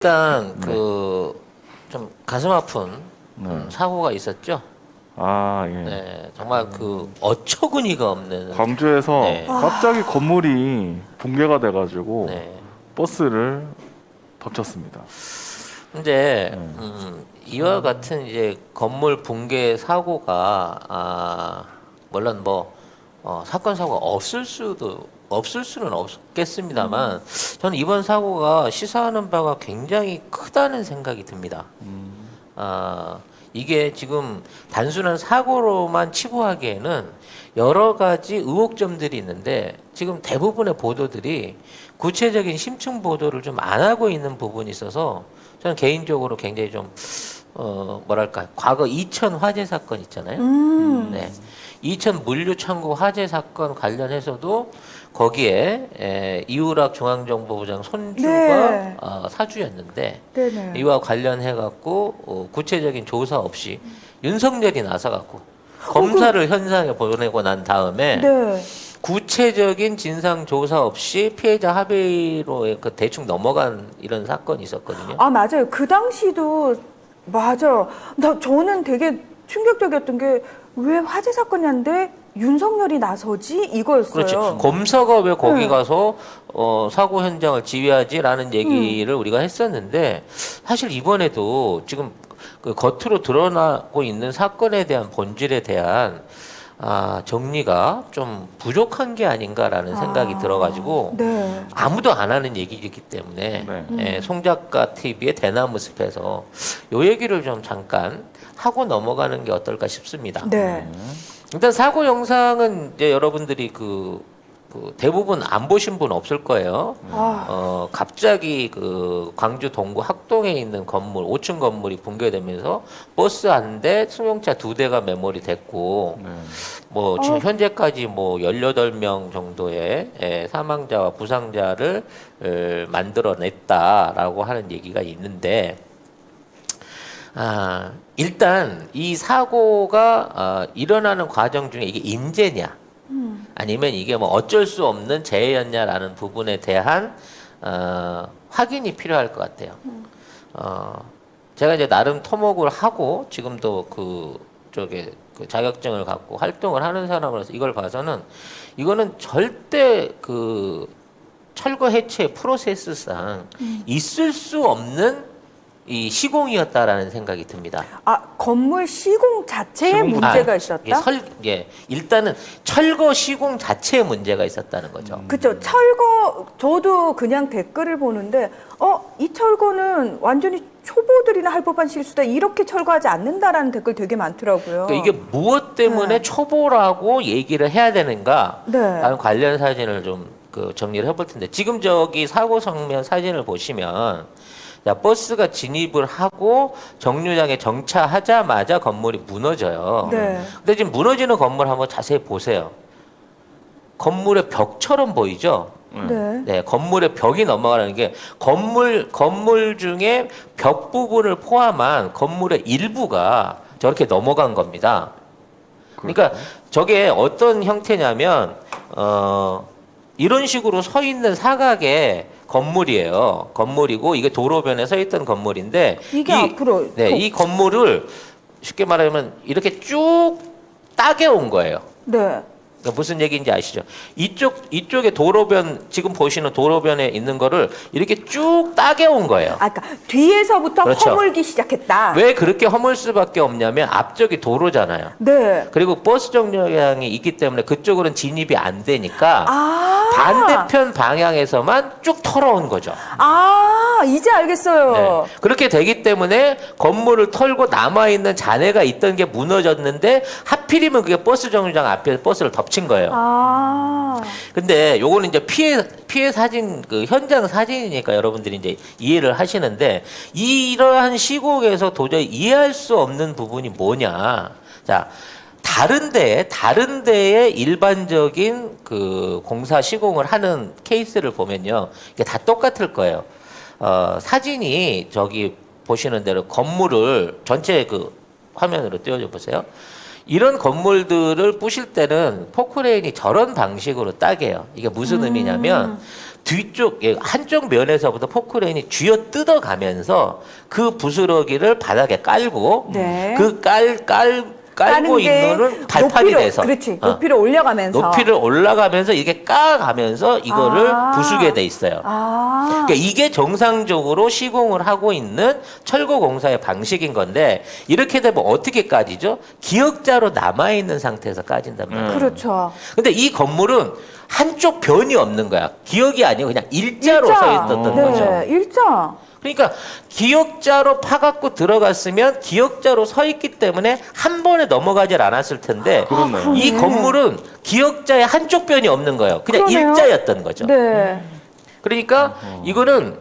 일단 네. 좀 가슴 아픈 네. 사고가 있었죠. 아, 예. 네, 정말 어처구니가 없는. 광주에서 네. 갑자기 건물이 붕괴가 돼가지고 네. 버스를 덮쳤습니다. 근데 네. 이와 같은 이제 건물 붕괴 사고가 물론 사건 사고가 없을 수는 없겠습니다만 저는 이번 사고가 시사하는 바가 굉장히 크다는 생각이 듭니다. 이게 지금 단순한 사고로만 치부하기에는 여러 가지 의혹점들이 있는데 지금 대부분의 보도들이 구체적인 심층 보도를 좀 안 하고 있는 부분이 있어서 저는 개인적으로 굉장히 좀 과거 이천 화재 사건 있잖아요. 네. 이천 물류 창고 화재 사건 관련해서도 거기에 이우락 중앙정보부장 손주가 네. 사주였는데 네네. 이와 관련해 갖고 구체적인 조사 없이 윤석열이 나서 갖고 검사를 현장에 보내고 난 다음에 네. 구체적인 진상 조사 없이 피해자 합의로 대충 넘어간 이런 사건이 있었거든요. 아, 맞아요. 그 당시도 맞아. 저는 되게 충격적이었던 게 왜 화재 사건이었는데 윤석열이 나서지 이거였어요. 그렇죠. 검사가 왜 거기 네. 가서 사고 현장을 지휘하지라는 얘기를 우리가 했었는데 사실 이번에도 지금 그 겉으로 드러나고 있는 사건에 대한 본질에 대한 정리가 좀 부족한 게 아닌가라는 생각이 들어가지고 네. 아무도 안 하는 얘기이기 때문에 네. 송 작가 TV의 대나무 숲에서 요 얘기를 좀 잠깐 하고 넘어가는 게 어떨까 싶습니다. 네. 일단 사고 영상은 이제 여러분들이 대부분 안 보신 분 없을 거예요. 갑자기 광주 동구 학동에 있는 건물, 5층 건물이 붕괴되면서 버스 한 대, 승용차 2대가 매몰이 됐고, 네. 지금 현재까지 18명 정도의 사망자와 부상자를 만들어냈다라고 하는 얘기가 있는데, 일단 이 사고가 일어나는 과정 중에 이게 인재냐, 아니면 이게 어쩔 수 없는 재해였냐라는 부분에 대한 확인이 필요할 것 같아요. 제가 이제 나름 토목을 하고 지금도 그 자격증을 갖고 활동을 하는 사람으로서 이걸 봐서는 이거는 절대 철거 해체 프로세스상 있을 수 없는 이 시공이었다라는 생각이 듭니다. 건물 시공 자체에 시공 문제가 있었다? 일단은 철거 시공 자체에 문제가 있었다는 거죠. 그렇죠. 저도 그냥 댓글을 보는데 이 철거는 완전히 초보들이나 할 법한 실수다. 이렇게 철거하지 않는다라는 댓글 되게 많더라고요. 그러니까 이게 무엇 때문에 네. 초보라고 얘기를 해야 되는가? 네. 라는 관련 사진을 좀 정리를 해볼 텐데 지금 저기 사고 장면 사진을 보시면 버스가 진입을 하고 정류장에 정차하자마자 건물이 무너져요. 네. 근데 지금 무너지는 건물 한번 자세히 보세요. 건물의 벽처럼 보이죠? 네. 네, 건물의 벽이 넘어가는 게 건물 중에 벽 부분을 포함한 건물의 일부가 저렇게 넘어간 겁니다. 그러니까 저게 어떤 형태냐면 이런 식으로 서 있는 사각의 건물이에요. 건물이고 이게 도로변에 서 있던 건물인데 이게 앞으로 이 건물을 쉽게 말하면 이렇게 쭉 따게 온 거예요. 네. 그러니까 무슨 얘기인지 아시죠? 이쪽에 도로변 지금 보시는 도로변에 있는 거를 이렇게 쭉 따게 온 거예요. 그러니까 뒤에서부터 그렇죠. 허물기 시작했다. 왜 그렇게 허물 수밖에 없냐면 앞쪽이 도로잖아요. 네. 그리고 버스 정류장이 있기 때문에 그쪽으로는 진입이 안 되니까 반대편 방향에서만 쭉 털어온 거죠. 이제 알겠어요. 네. 그렇게 되기 때문에 건물을 털고 남아있는 잔해가 있던 게 무너졌는데 하필이면 그게 버스 정류장 앞에 버스를 덮친 거예요. 근데 요거는 이제 피해 사진, 현장 사진이니까 여러분들이 이제 이해를 하시는데 이러한 시국에서 도저히 이해할 수 없는 부분이 뭐냐. 자, 다른 데에 일반적인 공사 시공을 하는 케이스를 보면요. 이게 다 똑같을 거예요. 사진이 저기 보시는 대로 건물을 전체 화면으로 띄워줘 보세요. 이런 건물들을 부실 때는 포크레인이 저런 방식으로 따게요. 이게 무슨 의미냐면 뒤쪽 한쪽 면에서부터 포크레인이 쥐어 뜯어가면서 그 부스러기를 바닥에 깔고 네. 그 깔고 까는 게 있는 발판이 돼서 그렇지. 높이를 올려가면서. 높이를 올라가면서 이게 까가면서 이거를 부수게 돼 있어요. 그러니까 이게 정상적으로 시공을 하고 있는 철거 공사의 방식인 건데 이렇게 되면 어떻게 까지죠? 기역자로 남아 있는 상태에서 까진단 말이에요. 그렇죠. 근데 이 건물은 한쪽 변이 없는 거야. 기역이 아니고 그냥 일자로 서 있었던 네, 거죠. 일자. 그러니까 기역자로 파갖고 들어갔으면 기역자로 서 있기 때문에 한 번에 넘어가질 않았을 텐데 그렇네요. 이 건물은 기역자의 한쪽 변이 없는 거예요. 그냥 그러네요. 일자였던 거죠. 네. 그러니까 이거는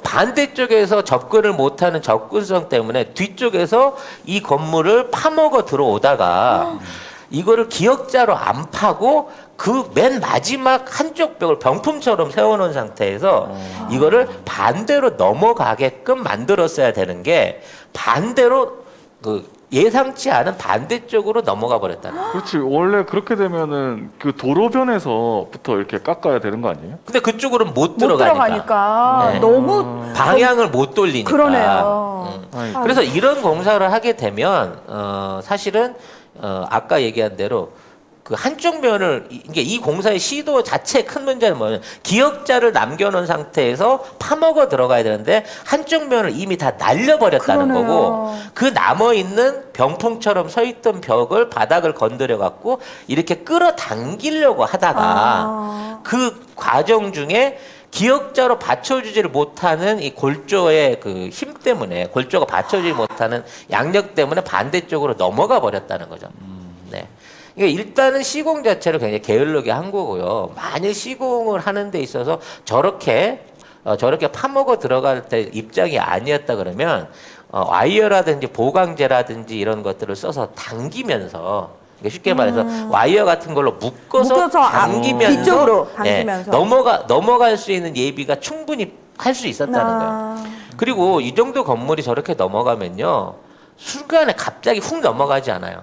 반대쪽에서 접근을 못하는 접근성 때문에 뒤쪽에서 이 건물을 파먹어 들어오다가 이거를 기역자로 안 파고 그 맨 마지막 한쪽 벽을 병풍처럼 세워놓은 상태에서 이거를 반대로 넘어가게끔 만들었어야 되는 게 반대로 그 예상치 않은 반대쪽으로 넘어가 버렸다는 거예요. 그렇지. 원래 그렇게 되면은 그 도로변에서부터 이렇게 깎아야 되는 거 아니에요? 근데 그쪽으로는 못 못 들어가니까. 들어가니까 네. 너무 방향을 못 돌리니까. 그러네요. 아이고. 그래서 이런 공사를 하게 되면 사실은 아까 얘기한 대로 그 한쪽 면을 이게 이 공사의 시도 자체의 큰 문제는 뭐냐면 기역자를 남겨놓은 상태에서 파먹어 들어가야 되는데 한쪽 면을 이미 다 날려버렸다는 그러네요. 거고 그 남아 있는 병풍처럼 서 있던 벽을 바닥을 건드려 갖고 이렇게 끌어당기려고 하다가 그 과정 중에 기역자로 받쳐주지를 못하는 이 골조의 그 힘 때문에 골조가 받쳐주지 못하는 양력 때문에 반대쪽으로 넘어가 버렸다는 거죠. 네. 그러니까 일단은 시공 자체를 굉장히 게을르게 한 거고요. 만일 시공을 하는 데 있어서 저렇게 파먹어 들어갈 때 입장이 아니었다 그러면 와이어라든지 보강제라든지 이런 것들을 써서 당기면서 쉽게 말해서 와이어 같은 걸로 묶어서 당기면서 뒤쪽으로 당기면서 넘어갈 수 있는 예비가 충분히 할 수 있었다는 거예요. 그리고 이 정도 건물이 저렇게 넘어가면요. 순간에 갑자기 훅 넘어가지 않아요.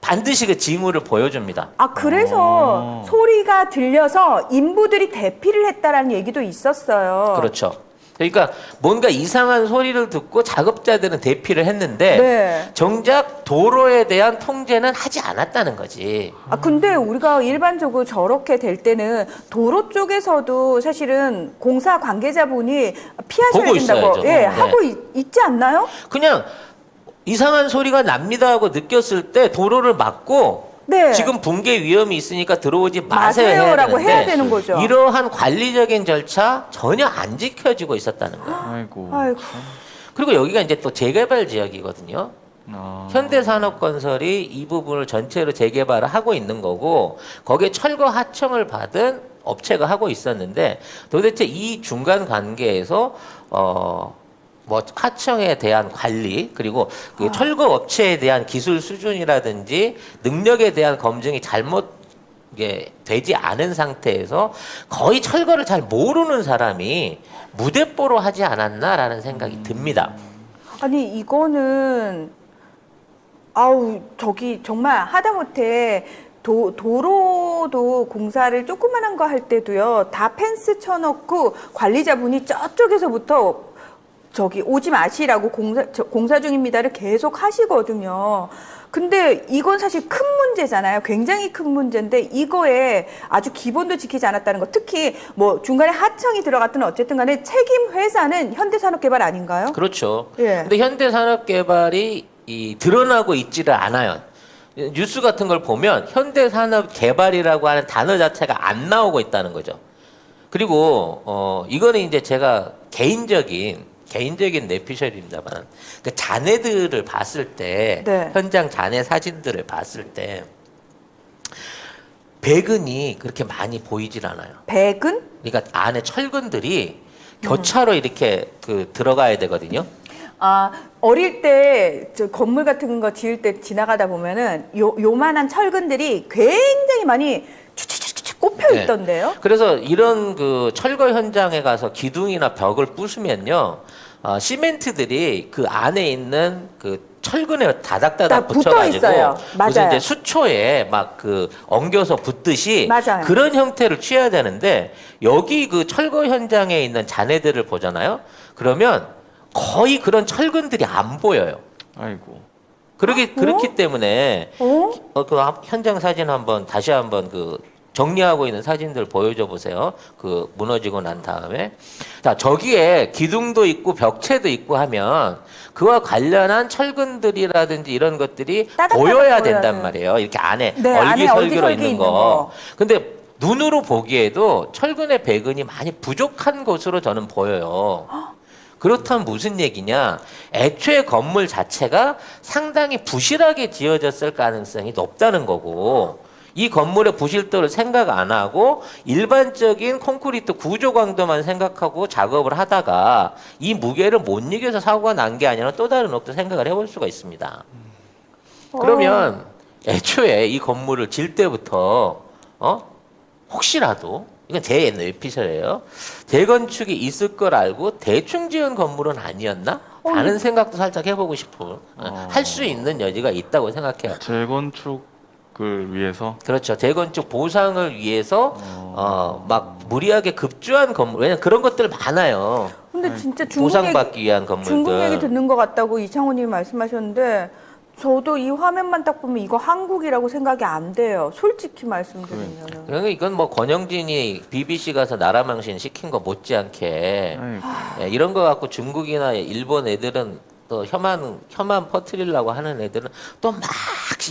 반드시 그 징후를 보여줍니다. 그래서 소리가 들려서 인부들이 대피를 했다라는 얘기도 있었어요. 그렇죠. 그러니까 뭔가 이상한 소리를 듣고 작업자들은 대피를 했는데 네. 정작 도로에 대한 통제는 하지 않았다는 거지. 근데 우리가 일반적으로 저렇게 될 때는 도로 쪽에서도 사실은 공사 관계자분이 피하셔야 보고 된다고 있어야죠. 예, 네. 하고 있지 않나요? 그냥 이상한 소리가 납니다 하고 느꼈을 때 도로를 막고 네. 지금 붕괴 위험이 있으니까 들어오지 마세요 해야 마세요라고 되는데 해야 되는 거죠. 이러한 관리적인 절차 전혀 안 지켜지고 있었다는 거예요. 아이고. 아이고. 그리고 여기가 이제 또 재개발 지역이거든요. 아. 현대산업건설이 이 부분을 전체로 재개발을 하고 있는 거고 거기에 철거 하청을 받은 업체가 하고 있었는데 도대체 이 중간 관계에서 뭐 하청에 대한 관리 그리고 그 철거 업체에 대한 기술 수준이라든지 능력에 대한 검증이 잘못 이게 되지 않은 상태에서 거의 철거를 잘 모르는 사람이 무대뽀로 하지 않았나라는 생각이 듭니다. 아니 이거는 저기 정말 하다못해 도로도 공사를 조그만한 거 할 때도요 다 펜스 쳐놓고 관리자분이 저쪽에서부터 저기 오지 마시라고 공사 중입니다를 계속 하시거든요. 근데 이건 사실 큰 문제잖아요. 굉장히 큰 문제인데 이거에 아주 기본도 지키지 않았다는 거. 특히 뭐 중간에 하청이 들어갔든 어쨌든 간에 책임 회사는 현대산업개발 아닌가요? 그렇죠. 예. 근데 현대산업개발이 드러나고 있지를 않아요. 뉴스 같은 걸 보면 현대산업개발이라고 하는 단어 자체가 안 나오고 있다는 거죠. 그리고 이거는 이제 제가 개인적인 내피셜입니다만 그 잔해들을 봤을 때 네. 현장 잔해 사진들을 봤을 때 배근이 그렇게 많이 보이질 않아요. 배근? 그러니까 안에 철근들이 교차로 이렇게 그 들어가야 되거든요. 어릴 때 저 건물 같은 거 지을 때 지나가다 보면은 요만한 철근들이 굉장히 많이 축축축축 꼽혀 네. 있던데요. 그래서 이런 그 철거 현장에 가서 기둥이나 벽을 부수면요, 시멘트들이 그 안에 있는 그 철근에 다닥다닥 딱 붙어 붙여가지고 있어요. 무슨 맞아요. 이제 수초에 막 그 엉겨서 붙듯이 맞아요. 그런 형태를 취해야 되는데 여기 그 철거 현장에 있는 잔해들을 보잖아요. 그러면 거의 그런 철근들이 안 보여요. 아이고. 그렇기 때문에 어? 그 현장 사진 한번 다시 한번 그 정리하고 있는 사진들 보여줘 보세요. 그 무너지고 난 다음에 자 저기에 기둥도 있고 벽체도 있고 하면 그와 관련한 철근들이라든지 이런 것들이 따닥따닥 보여야 보여야 된단 돼요. 말이에요. 이렇게 안에 네, 안에 얼기설기로 얼기설기 있는 있는 거. 거. 근데 눈으로 보기에도 철근의 배근이 많이 부족한 것으로 저는 보여요. 그렇다면 무슨 얘기냐? 애초에 건물 자체가 상당히 부실하게 지어졌을 가능성이 높다는 거고 이 건물의 부실도를 생각 안 하고 일반적인 콘크리트 구조 강도만 생각하고 작업을 하다가 이 무게를 못 이겨서 사고가 난 게 아니라 또 다른 업도 생각을 해볼 수가 있습니다. 그러면 애초에 이 건물을 질 때부터 혹시라도 이건 제 뇌피셜이에요. 재건축이 있을 걸 알고 대충 지은 건물은 아니었나? 라는 생각도 살짝 해보고 싶어. 할 수 있는 여지가 있다고 생각해요. 재건축을 위해서. 그렇죠. 재건축 보상을 위해서 막 무리하게 급조한 건물. 왜냐면 그런 것들 많아요. 근데 진짜 중국 보상받기 위한 건물들. 중국 얘기 듣는 것 같다고 이창호님이 말씀하셨는데 저도 이 화면만 딱 보면 이거 한국이라고 생각이 안 돼요. 솔직히 말씀드리면. 그러니까 이건 뭐 권영진이 BBC 가서 나라망신 시킨 거 못지않게 아이고. 예, 이런 거 갖고 중국이나 일본 애들은 또 혐한 퍼뜨리려고 하는 애들은 또 막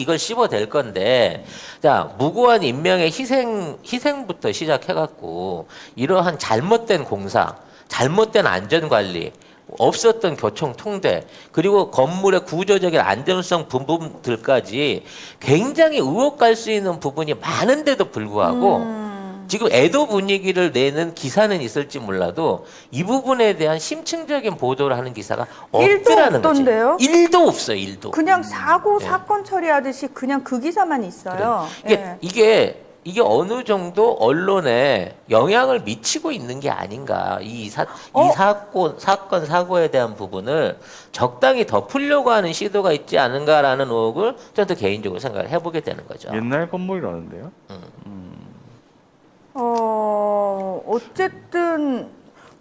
이걸 씹어댈 건데 자 무고한 인명의 희생부터 시작해갖고 이러한 잘못된 공사, 잘못된 안전관리 없었던 교통 통제 그리고 건물의 구조적인 안전성 부분들까지 굉장히 의혹 갈 수 있는 부분이 많은데도 불구하고 지금 애도 분위기를 내는 기사는 있을지 몰라도 이 부분에 대한 심층적인 보도를 하는 기사가 일도 없더라는 거지. 없던데요? 일도 없어요. 일도. 그냥 사고 예. 사건 처리하듯이 그냥 그 기사만 있어요. 예. 이게 어느 정도 언론에 영향을 미치고 있는 게 아닌가. 이 사건, 사고에 대한 부분을 적당히 덮으려고 하는 시도가 있지 않은가라는 의혹을 저도 개인적으로 생각을 해보게 되는 거죠. 옛날 건물이라는데요. 어쨌든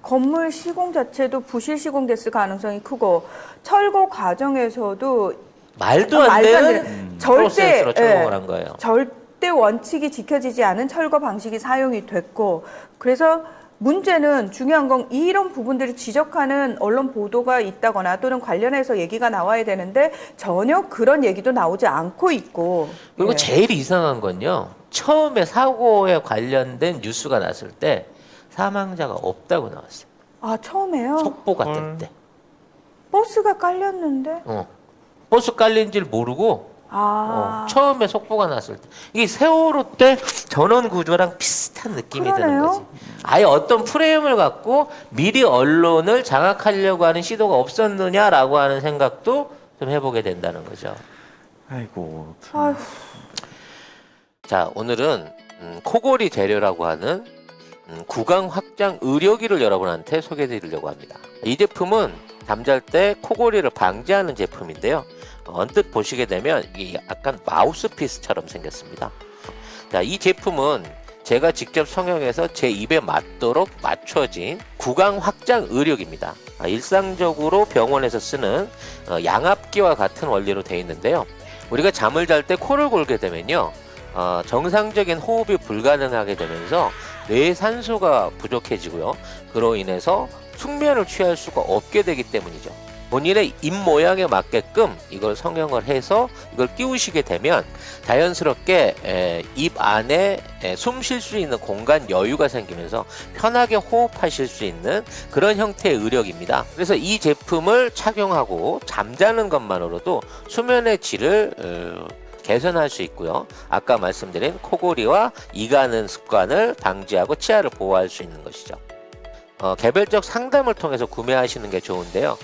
건물 시공 자체도 부실 시공됐을 가능성이 크고 철거 과정에서도 말도 안 되는 절대 프로세스로 철거를 한 거예요. 절대 원칙이 지켜지지 않은 철거 방식이 사용이 됐고 그래서 문제는 중요한 건 이런 부분들을 지적하는 언론 보도가 있다거나 또는 관련해서 얘기가 나와야 되는데 전혀 그런 얘기도 나오지 않고 있고 그리고 예. 제일 이상한 건요. 처음에 사고에 관련된 뉴스가 났을 때 사망자가 없다고 나왔어요. 아 처음에요? 속보가 뜰 때. 버스가 깔렸는데 버스 깔린 줄 모르고 처음에 속보가 났을 때. 이게 세월호 때 전원 구조랑 비슷한 느낌이 드는 그러네요. 거지. 아예 어떤 프레임을 갖고 미리 언론을 장악하려고 하는 시도가 없었느냐라고 하는 생각도 좀 해보게 된다는 거죠. 아이고. 참. 아휴. 자, 오늘은 코골이 재료라고 하는 구강 확장 의료기를 여러분한테 소개해 드리려고 합니다. 이 제품은 잠잘 때 코골이를 방지하는 제품인데요. 언뜻 보시게 되면 이게 약간 마우스피스처럼 생겼습니다. 자, 이 제품은 제가 직접 성형해서 제 입에 맞도록 맞춰진 구강 확장 의료기입니다. 일상적으로 병원에서 쓰는 양압기와 같은 원리로 되어 있는데요. 우리가 잠을 잘 때 코를 골게 되면요. 정상적인 호흡이 불가능하게 되면서 뇌의 산소가 부족해지고요. 그로 인해서 숙면을 취할 수가 없게 되기 때문이죠. 본인의 입 모양에 맞게끔 이걸 성형을 해서 이걸 끼우시게 되면 자연스럽게 입 안에 숨 쉴 수 있는 공간 여유가 생기면서 편하게 호흡하실 수 있는 그런 형태의 의력입니다. 그래서 이 제품을 착용하고 잠자는 것만으로도 수면의 질을 개선할 수 있고요. 아까 말씀드린 코골이와 이가는 습관을 방지하고 치아를 보호할 수 있는 것이죠. 개별적 상담을 통해서 구매하시는 게 좋은데요.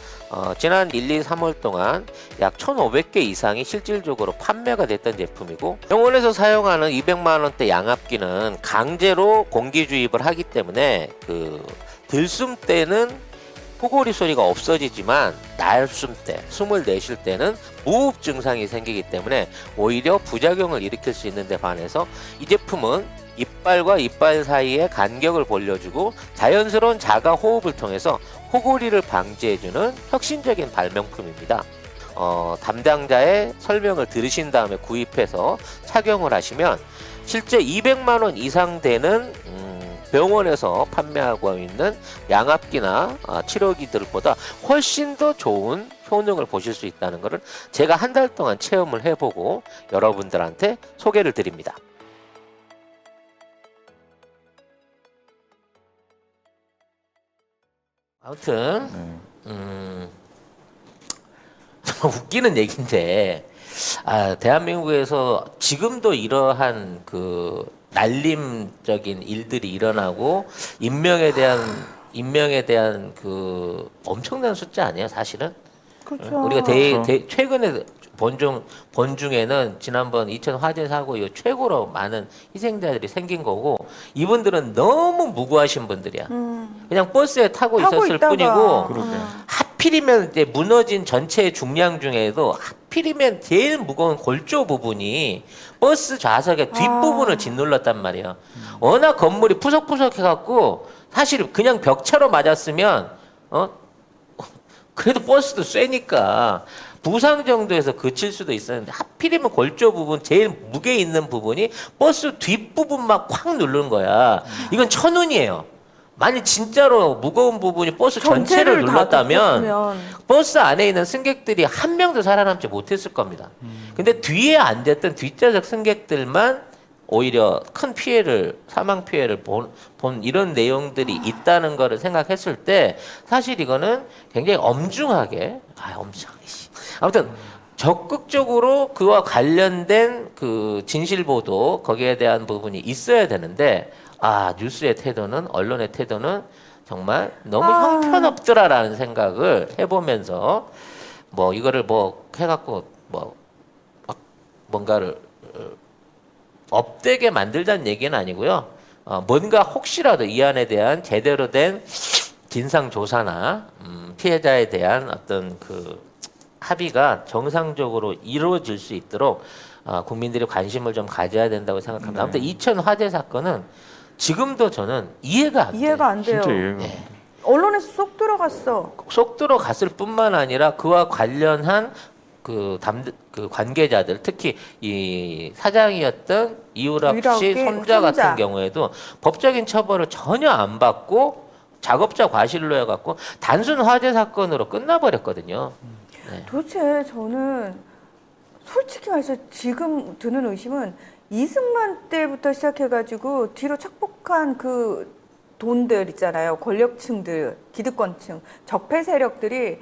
지난 1, 2, 3월 동안 약 1,500개 이상이 실질적으로 판매가 됐던 제품이고 병원에서 사용하는 200만 원대 양압기는 강제로 공기 주입을 하기 때문에 그 들숨 때는 코골이 소리가 없어지지만 날숨 때, 숨을 내쉴 때는 무호흡 증상이 생기기 때문에 오히려 부작용을 일으킬 수 있는 데 반해서 이 제품은 이빨과 이빨 사이에 간격을 벌려주고 자연스러운 자가 호흡을 통해서 코골이를 방지해주는 혁신적인 발명품입니다. 담당자의 설명을 들으신 다음에 구입해서 착용을 하시면 실제 200만 원 이상 되는 병원에서 판매하고 있는 양압기나 치료기들보다 훨씬 더 좋은 효능을 보실 수 있다는 것을 제가 한 달 동안 체험을 해보고 여러분들한테 소개를 드립니다. 아무튼 정말 웃기는 얘기인데 대한민국에서 지금도 이러한 그 날림적인 일들이 일어나고 인명에 대한 그 엄청난 숫자 아니에요, 사실은? 그렇죠. 우리가 최근에 본 중에는 지난번 2000 화재 사고 이후 최고로 많은 희생자들이 생긴 거고 이분들은 너무 무고하신 분들이야. 그냥 버스에 타고 있었을 있다가. 뿐이고 그러게. 하필이면 이제 무너진 전체의 중량 중에도 하필이면 제일 무거운 골조 부분이 버스 좌석의 뒷부분을 짓눌렀단 말이에요. 워낙 건물이 푸석푸석해갖고 사실 그냥 벽차로 맞았으면 그래도 버스도 쎄니까 부상 정도에서 그칠 수도 있었는데 하필이면 골조 부분 제일 무게 있는 부분이 버스 뒷부분만 콱 누른 거야. 이건 천운이에요. 만약 진짜로 무거운 부분이 버스 전체를 눌렀다면 버스 안에 있는 승객들이 한 명도 살아남지 못했을 겁니다. 근데 뒤에 앉았던 뒷좌석 승객들만 오히려 큰 피해를, 사망 피해를 본 이런 내용들이 있다는 거를 생각했을 때 사실 이거는 굉장히 엄중하게 아무튼 적극적으로 그와 관련된 그 진실 보도 거기에 대한 부분이 있어야 되는데 뉴스의 태도는, 언론의 태도는 정말 너무 형편없더라라는 생각을 해보면서 이거를 해갖고 뭔가를 업되게 만들자는 얘기는 아니고요. 뭔가 혹시라도 이 안에 대한 제대로 된 진상 조사나 피해자에 대한 어떤 그 합의가 정상적으로 이루어질 수 있도록 국민들이 관심을 좀 가져야 된다고 생각합니다. 아무튼 2000 화재 사건은 지금도 저는 이해가 안 돼요. 진짜 이해가. 네. 언론에서 쏙 들어갔어. 쏙 들어갔을 뿐만 아니라 그와 관련한 그 관계자들, 특히 이 사장이었던 이우락 씨 이우락의 손자 같은 경우에도 법적인 처벌을 전혀 안 받고 작업자 과실로 해갖고 단순 화재 사건으로 끝나버렸거든요. 네. 도대체 저는 솔직히 말해서 지금 드는 의심은 이승만 때부터 시작해가지고 뒤로 착복한 그 돈들 있잖아요. 권력층들, 기득권층, 적폐 세력들이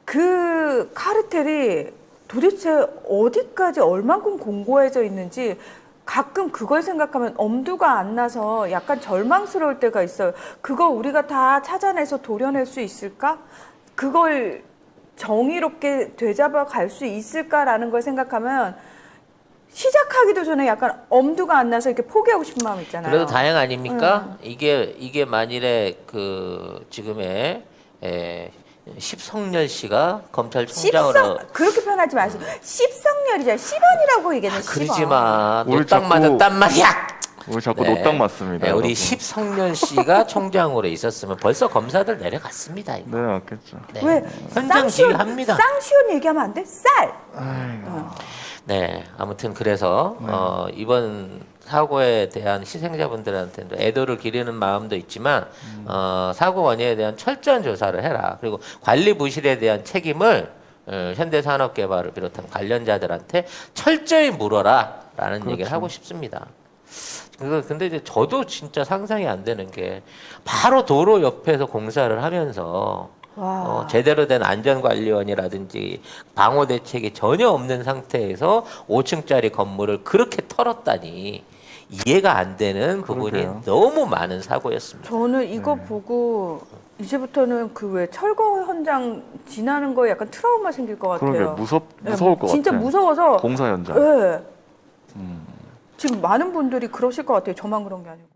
그 카르텔이 도대체 어디까지 얼만큼 공고해져 있는지 가끔 그걸 생각하면 엄두가 안 나서 약간 절망스러울 때가 있어요. 그거 우리가 다 찾아내서 도려낼 수 있을까? 그걸 정의롭게 되잡아 갈 수 있을까라는 걸 생각하면 시작하기도 전에 약간 엄두가 안 나서 이렇게 포기하고 싶은 마음 있잖아요. 그래도 다행 아닙니까? 이게 만일에 그 지금의 십성렬 씨가 검찰총장으로 그렇게 표현하지 마시고 십성렬이잖아요. 10원이라고 얘기하는 10원. 그러지 마. 우리 노딱 자꾸- 맞았단 말이야. 우리 자꾸 네. 노딱 맞습니다. 네, 우리 여러분. 십성렬 씨가 총장으로 있었으면 벌써 검사들 내려갔습니다. 이거. 네, 맞겠죠. 네. 왜 현장 지휘합니다. 쌍시원 얘기하면 안 돼? 쌀. 네, 아무튼 그래서 이번 사고에 대한 희생자분들한테도 애도를 기리는 마음도 있지만 사고 원인에 대한 철저한 조사를 해라. 그리고 관리 부실에 대한 책임을 현대산업개발을 비롯한 관련자들한테 철저히 물어라라는 그렇죠. 얘기를 하고 싶습니다. 근데 이제 저도 진짜 상상이 안 되는 게 바로 도로 옆에서 공사를 하면서 제대로 된 안전관리원이라든지 방호 대책이 전혀 없는 상태에서 5층짜리 건물을 그렇게 털었다니 이해가 안 되는 부분이 그러게요. 너무 많은 사고였습니다. 저는 이거 보고 이제부터는 그 왜 철거 현장 지나는 거에 약간 트라우마 생길 것 같아요. 그러게 무서울 것 진짜 같아. 무서워서. 공사 현장. 네. 지금 많은 분들이 그러실 것 같아요. 저만 그런 게 아니고.